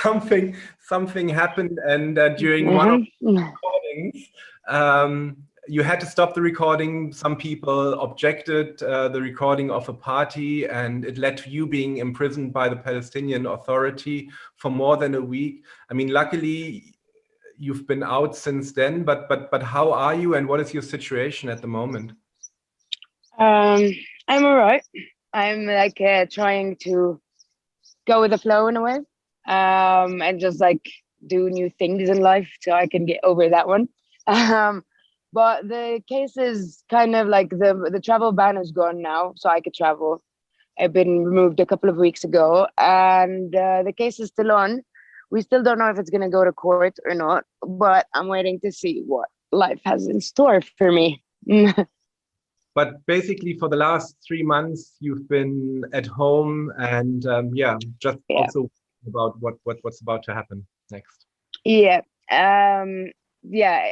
something happened, and during one of the recordings, you had to stop the recording. Some people objected the recording of a party, and it led to you being imprisoned by the Palestinian Authority for more than a week. I mean, luckily, you've been out since then, but how are you, and what is your situation at the moment? I'm all right. I'm like trying to go with the flow in a way, and just like do new things in life so I can get over that one. But the case is kind of like the travel ban is gone now, so I could travel. I've been removed a couple of weeks ago, and the case is still on. We still don't know if it's going to go to court or not, but I'm waiting to see what life has in store for me. But basically, for the last 3 months, you've been at home, and also about what's about to happen next. Yeah.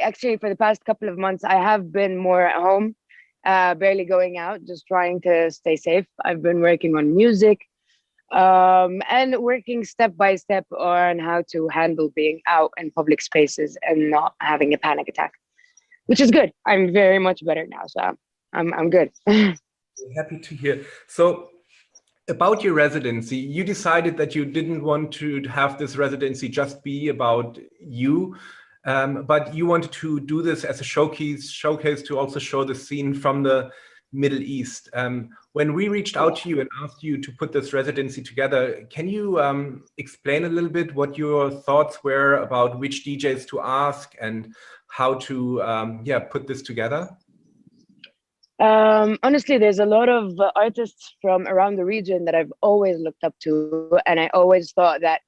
Actually, for the past couple of months, I have been more at home, barely going out, just trying to stay safe. I've been working on music, and working step by step on how to handle being out in public spaces and not having a panic attack, which is good. I'm very much better now, so I'm good. Happy to hear. So, about your residency, you decided that you didn't want to have this residency just be about you, but you wanted to do this as a showcase to also show the scene from the Middle East. When we reached out to you and asked you to put this residency together, can you explain a little bit what your thoughts were about which DJs to ask and how to put this together? Honestly, there's a lot of artists from around the region that I've always looked up to, and I always thought that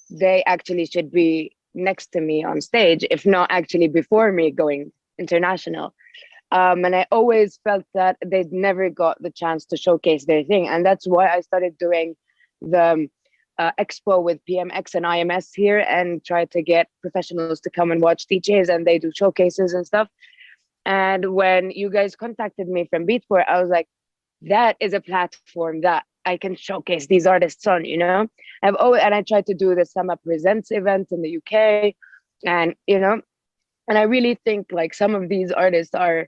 they actually should be next to me on stage, if not actually before me going international. And I always felt that they'd never got the chance to showcase their thing. And that's why I started doing the expo with PMX and IMS here and tried to get professionals to come and watch DJs, and they do showcases and stuff. And when you guys contacted me from Beatport, I was like, that is a platform that I can showcase these artists on, you know? And I tried to do the Summer Presents event in the UK, and, you know, and I really think like some of these artists are,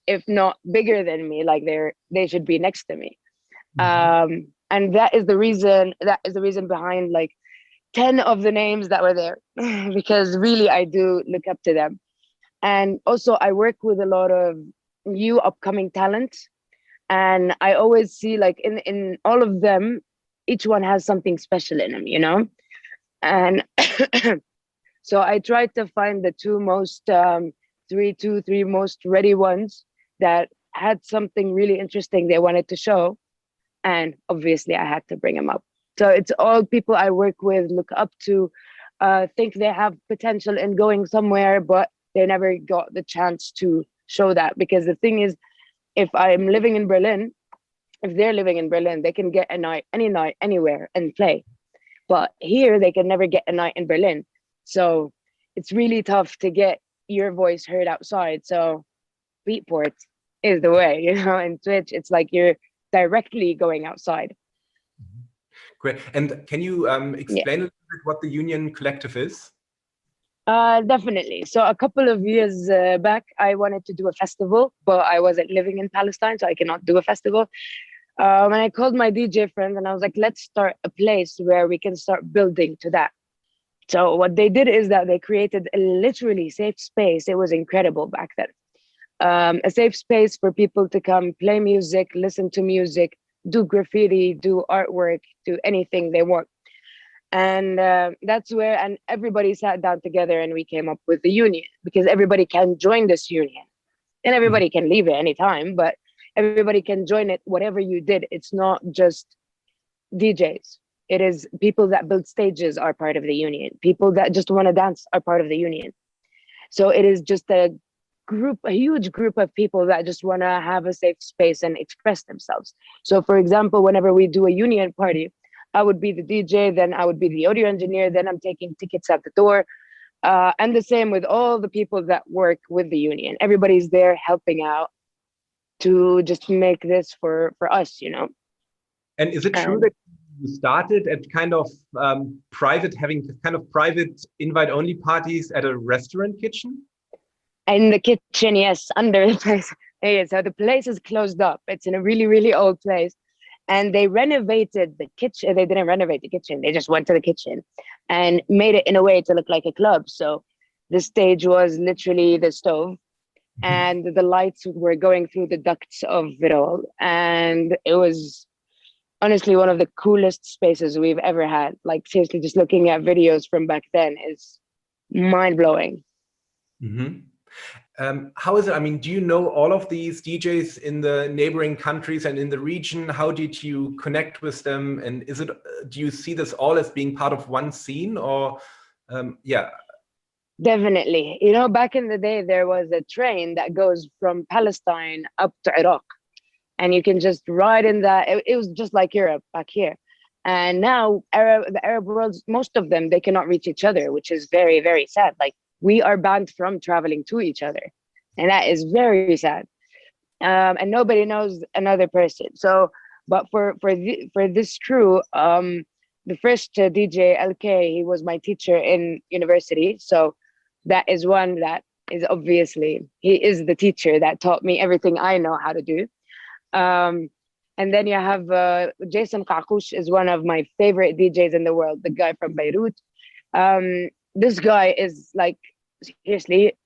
if not bigger than me, like they should be next to me. And that is the reason behind like 10 of the names that were there, because really I do look up to them. And also I work with a lot of new upcoming talent, and I always see like in all of them, each one has something special in them, you know? And so I tried to find the three most ready ones that had something really interesting they wanted to show. And obviously I had to bring them up. So it's all people I work with, look up to, think they have potential in going somewhere, but they never got the chance to show that. Because the thing is, if I'm living in Berlin, if they're living in Berlin, they can get a night, any night, anywhere and play. But here they can never get a night in Berlin. So it's really tough to get your voice heard outside. So Beatport is the way, you know, and Twitch, it's like you're directly going outside. Great. And can you explain a little bit what the Union Collective is? Definitely. So a couple of years back, I wanted to do a festival, but I wasn't living in Palestine, so I cannot do a festival. And I called my DJ friends and I was like, let's start a place where we can start building to that. So what they did is that they created a literally safe space. It was incredible back then. A safe space for people to come play music, listen to music, do graffiti, do artwork, do anything they want. And that's where, and everybody sat down together and we came up with the union, because everybody can join this union and everybody can leave at any time, but everybody can join it, whatever you did. It's not just DJs. It is people that build stages are part of the union. People that just want to dance are part of the union. So it is just a huge group of people that just want to have a safe space and express themselves. So for example, whenever we do a union party, I would be the DJ, then I would be the audio engineer, then I'm taking tickets at the door. And the same with all the people that work with the union. Everybody's there helping out to just make this for us, you know. And is it true that you started at kind of having kind of private invite-only parties at a restaurant kitchen? In the kitchen, yes, under the place. Yeah, so the place is closed up. It's in a really, really old place. And they renovated the kitchen. They didn't renovate the kitchen. They just went to the kitchen and made it in a way to look like a club. So the stage was literally the stove, and the lights were going through the ducts of it all. And it was honestly one of the coolest spaces we've ever had. Like seriously, just looking at videos from back then is mind blowing. Mm-hmm. How is it? I mean, do you know all of these DJs in the neighboring countries and in the region? How did you connect with them? And is it, do you see this all as being part of one scene, or yeah? Definitely. You know, back in the day, there was a train that goes from Palestine up to Iraq, and you can just ride in that. It was just like Europe back here. And now the Arab world, most of them, they cannot reach each other, which is very, very sad. Like, we are banned from traveling to each other, and that is very sad. And nobody knows another person. So, but for this crew, the first DJ LK, he was my teacher in university. So that is one that is obviously, he is the teacher that taught me everything I know how to do. And then you have Jason Kakouche is one of my favorite DJs in the world, the guy from Beirut. This guy is like, seriously,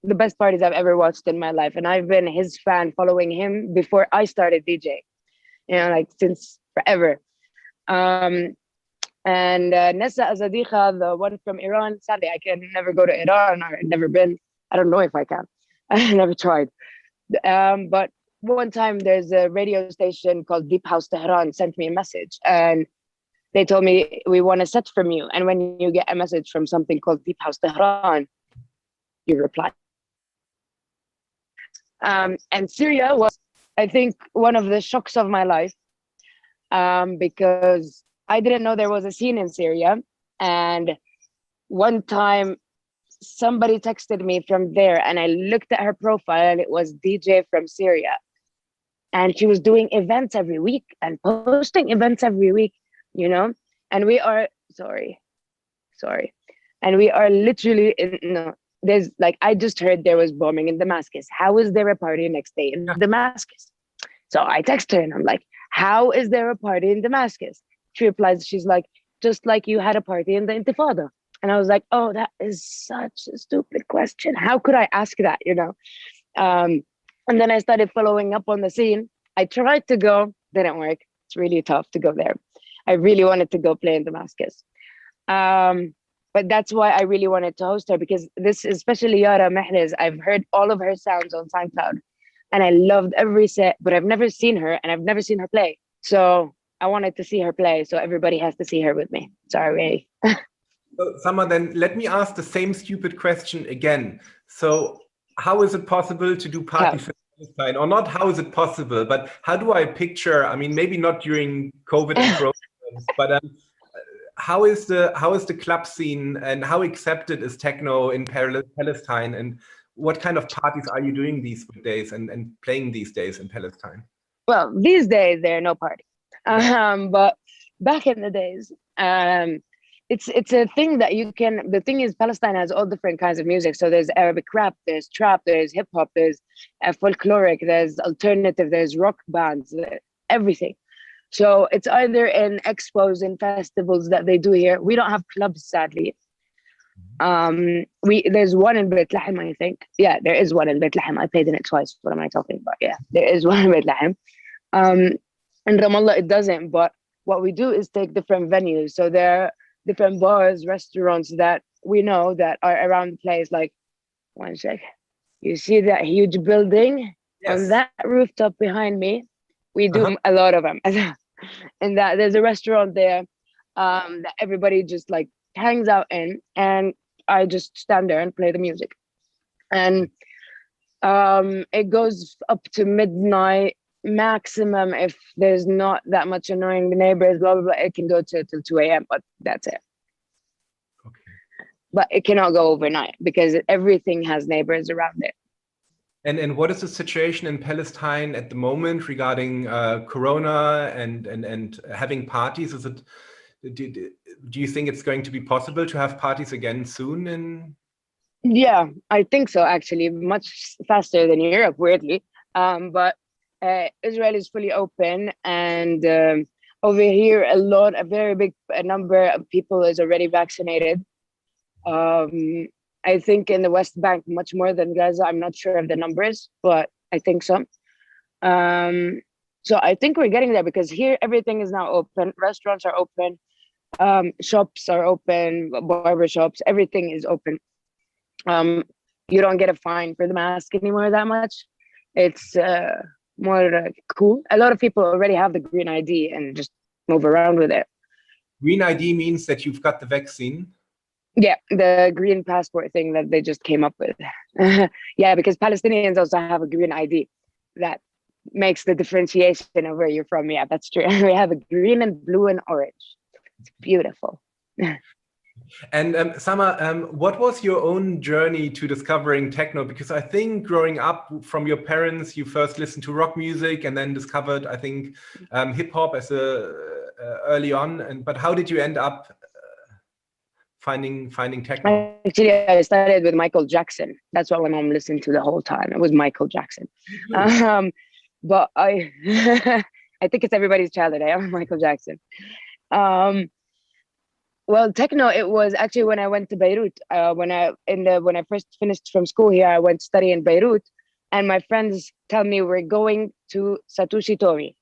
the best parties I've ever watched in my life. And I've been his fan, following him before I started DJ, you know, like since forever. And Nessa Azadikha, the one from Iran, sadly, I can never go to Iran, or never been. I don't know if I can. I never tried. But one time there's a radio station called Deep House Tehran sent me a message, and they told me, we want a set from you. And when you get a message from something called Deep House Tehran, you reply. And Syria was, I think, one of the shocks of my life, because I didn't know there was a scene in Syria. And one time somebody texted me from there, and I looked at her profile, and it was DJ from Syria. And she was doing events every week and posting events every week, you know? And we are, sorry. And we are literally there's like, I just heard there was bombing in Damascus. How is there a party next day in Damascus? So I text her and I'm like, how is there a party in Damascus? She replies, she's like, just like you had a party in the Intifada. And I was like, oh, that is such a stupid question. How could I ask that, you know? And then I started following up on the scene. I tried to go, didn't work. It's really tough to go there. I really wanted to go play in Damascus. But that's why I really wanted to host her, because this, especially Yara Mehrez, I've heard all of her sounds on SoundCloud, and I loved every set, but I've never seen her, and I've never seen her play. So I wanted to see her play, so everybody has to see her with me. Sorry. So, Sama, then let me ask the same stupid question again. So how is it possible to do parties in Palestine? Or not how is it possible, but how do I picture, I mean, maybe not during COVID and problems, but how is the club scene, and how accepted is techno in Palestine, and what kind of parties are you doing these days and playing these days in Palestine? Well, these days there are no parties, but back in the days, it's a thing that you can. The thing is, Palestine has all different kinds of music. So there's Arabic rap, there's trap, there's hip hop, there's folkloric, there's alternative, there's rock bands, everything. So it's either in expos and festivals that they do here. We don't have clubs, sadly. There's one in Bethlehem, I think. Yeah, there is one in Bethlehem. I played in it twice. What am I talking about? Yeah, there is one in Bethlehem. In Ramallah, it doesn't. But what we do is take different venues. So there are different bars, restaurants that we know that are around the place. Like, one sec. You see that huge building? Yes. On that rooftop behind me? We do a lot of them. And that there's a restaurant there that everybody just like hangs out in, and I just stand there and play the music. And it goes up to midnight maximum if there's not that much annoying neighbors, blah, blah, blah. It can go till 2 a.m., but that's it. Okay. But it cannot go overnight because everything has neighbors around it. And what is the situation in Palestine at the moment regarding Corona and having parties? Is it do you think it's going to be possible to have parties again soon? Yeah, I think so, actually, much faster than Europe, weirdly. But Israel is fully open, and over here, a very big number of people is already vaccinated. Um, I think in the West Bank, much more than Gaza. I'm not sure of the numbers, but I think so. Um, so I think we're getting there because here everything is now open. Restaurants are open, shops are open, barber shops, everything is open. Um, you don't get a fine for the mask anymore that much. It's more cool. A lot of people already have the green ID and just move around with it. Green ID means that you've got the vaccine. Yeah, the green passport thing that they just came up with. Yeah, because Palestinians also have a green ID that makes the differentiation of where you're from. Yeah, that's true. We have a green and blue and orange. It's beautiful. And Sama, what was your own journey to discovering techno? Because I think growing up from your parents, you first listened to rock music and then discovered, I think, hip hop as early on. But how did you end up finding techno? Actually, I started with Michael Jackson. That's what my mom listened to the whole time. It was Michael Jackson. But I, I think it's everybody's childhood. I am Michael Jackson. Well, techno, it was actually when I went to Beirut. When I first finished from school here, I went to study in Beirut, and my friends tell me we're going to Satoshi Tomi.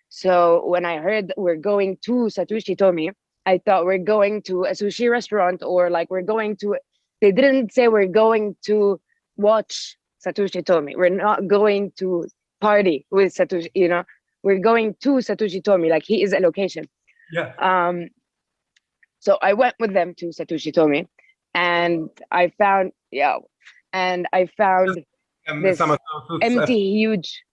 So when I heard we're going to Satoshi Tomi, I thought we're going to a sushi restaurant, or like we're going to. They didn't say we're going to watch Satoshi Tomi. We're not going to party with Satoshi. We're going to Satoshi Tomi. Like, he is a location. Yeah. So I went with them to Satoshi Tomi, and I found this empty, huge.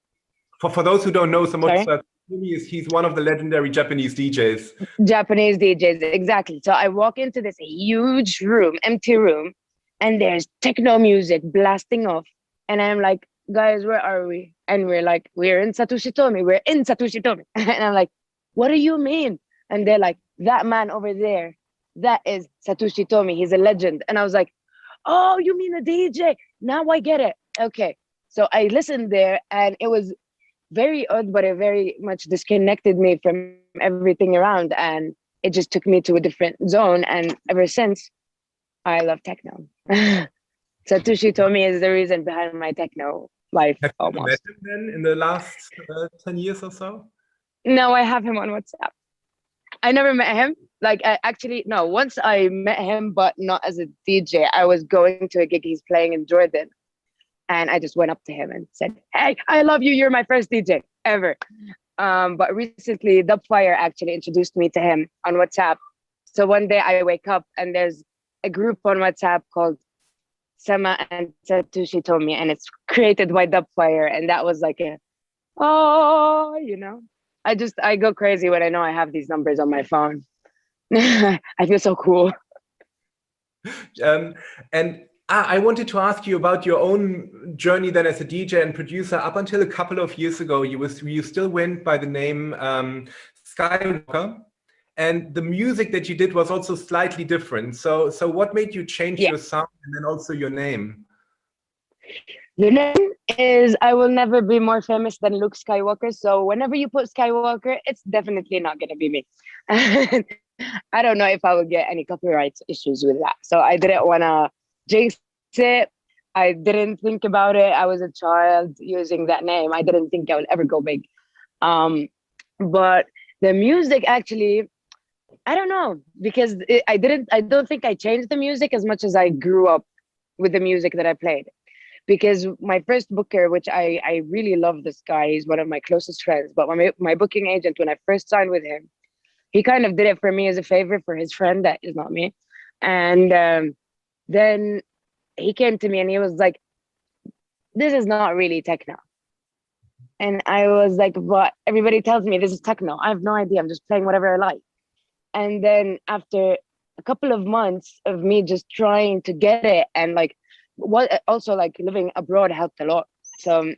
For those who don't know, Sorry? he's one of the legendary Japanese DJs. Japanese DJs, exactly. So I walk into this huge room, empty room, and there's techno music blasting off, and I'm like, guys, where are we? And we're like, we're in Satoshi Tomi. We're in Satoshi Tomi. And I'm like, what do you mean? And they're like, that man over there, that is Satoshi Tomi. He's a legend. And I was like, oh, you mean a DJ? Now I get it. Okay. So I listened there, and it was very odd, but it very much disconnected me from everything around. And it just took me to a different zone. And ever since, I love techno. Satoshi Tomi is the reason behind my techno life. Have you almost. met him then in the last 10 years or so? No, I have him on WhatsApp. I never met him. Like, no, once I met him, but not as a DJ. I was going to a gig he's playing in Jordan, and I just went up to him and said, hey, I love you. You're my first DJ ever. But recently, Dubfire actually introduced me to him on WhatsApp. So one day I wake up, and there's a group on WhatsApp called Sama and Satoshi Tomi, and it's created by Dubfire. And that was like I go crazy when I know I have these numbers on my phone. I feel so cool. And I wanted to ask you about your own journey then as a DJ and producer. Up until a couple of years ago, you still went by the name Skywalker, and the music that you did was also slightly different. So what made you change your sound and then also your name? The name is I will never be more famous than Luke Skywalker. So whenever you put Skywalker, it's definitely not going to be me. I don't know if I will get any copyright issues with that. So I didn't want to jinx it. I didn't think about it. I was a child using that name. I didn't think I would ever go big. But the music, actually, I don't know, because I don't think I changed the music as much as I grew up with the music that I played. Because my first booker, which I really love this guy, he's one of my closest friends, but my booking agent, when I first signed with him, he kind of did it for me as a favor for his friend that is not me. And then he came to me and he was like, this is not really techno. And I was like, but everybody tells me this is techno. I have no idea. I'm just playing whatever I like. And then after a couple of months of me just trying to get it, and like, what also like living abroad helped a lot. So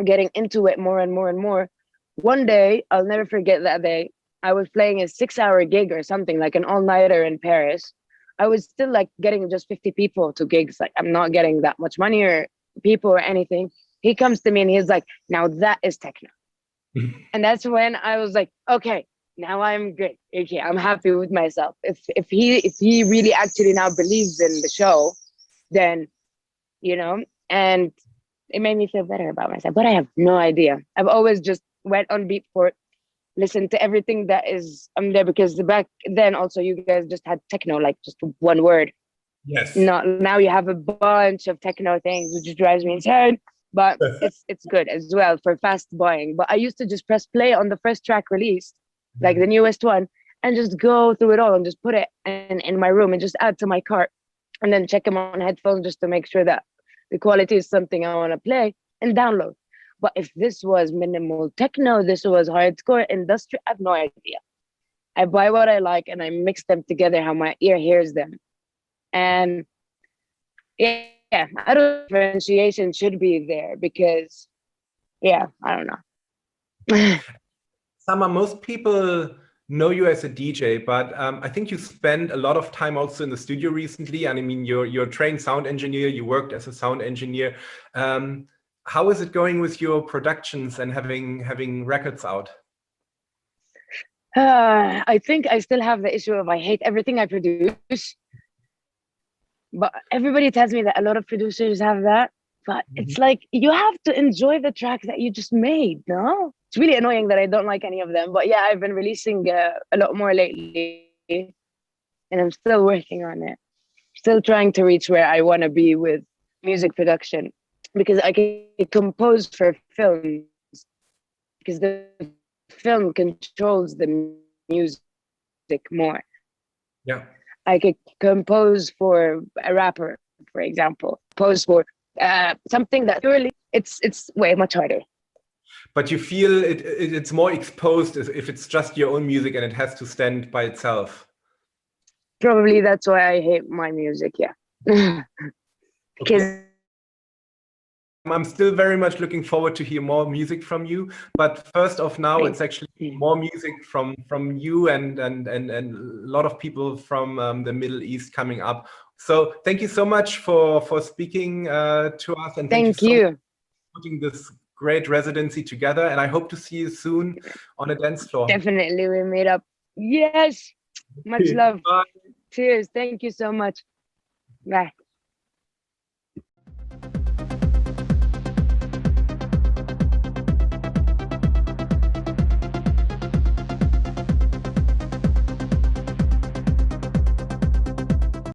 getting into it more and more and more. One day, I'll never forget that day. I was playing a 6-hour gig or something, like an all-nighter in Paris. I was still like getting just 50 people to gigs. Like I'm not getting that much money or people or anything. He comes to me and he's like, now that is techno. And that's when I was like, okay, now I'm good. Okay, I'm happy with myself. If he really actually now believes in the show, then and it made me feel better about myself. But I have no idea. I've always just went on Beatport, listened to everything that is there, because back then also you guys just had techno, like just one word. Yes. Now you have a bunch of techno things, which drives me insane. But it's good as well for fast buying. But I used to just press play on the first track released, like the newest one, and just go through it all and just put it in my room and just add to my cart, and then check them on headphones just to make sure that the quality is something I want to play, and download. But if this was minimal techno, this was hardcore industry, I have no idea. I buy what I like and I mix them together how my ear hears them. And yeah, I don't differentiation should be there because, yeah, I don't know. Sama, most people know you as a DJ, but I think you spent a lot of time also in the studio recently. And I mean, you're a trained sound engineer. You worked as a sound engineer. How is it going with your productions and having records out? I think I still have the issue of I hate everything I produce. But everybody tells me that a lot of producers have that. But it's like, you have to enjoy the track that you just made, no? It's really annoying that I don't like any of them. But yeah, I've been releasing a lot more lately. And I'm still working on it. Still trying to reach where I want to be with music production. Because I can compose for films. Because the film controls the music more. Yeah. I could compose for a rapper, for example, compose for something that purely it's way much harder. But you feel it's more exposed if it's just your own music and it has to stand by itself. Probably that's why I hate my music, yeah. Because okay. I'm still very much looking forward to hear more music from you. But first off, now it's actually more music from you and a lot of people from the Middle East coming up. So thank you so much for speaking to us, and thank you so much for putting this great residency together. And I hope to see you soon on a dance floor. Definitely, we meet up. Yes, much love. Bye. Cheers. Thank you so much. Bye.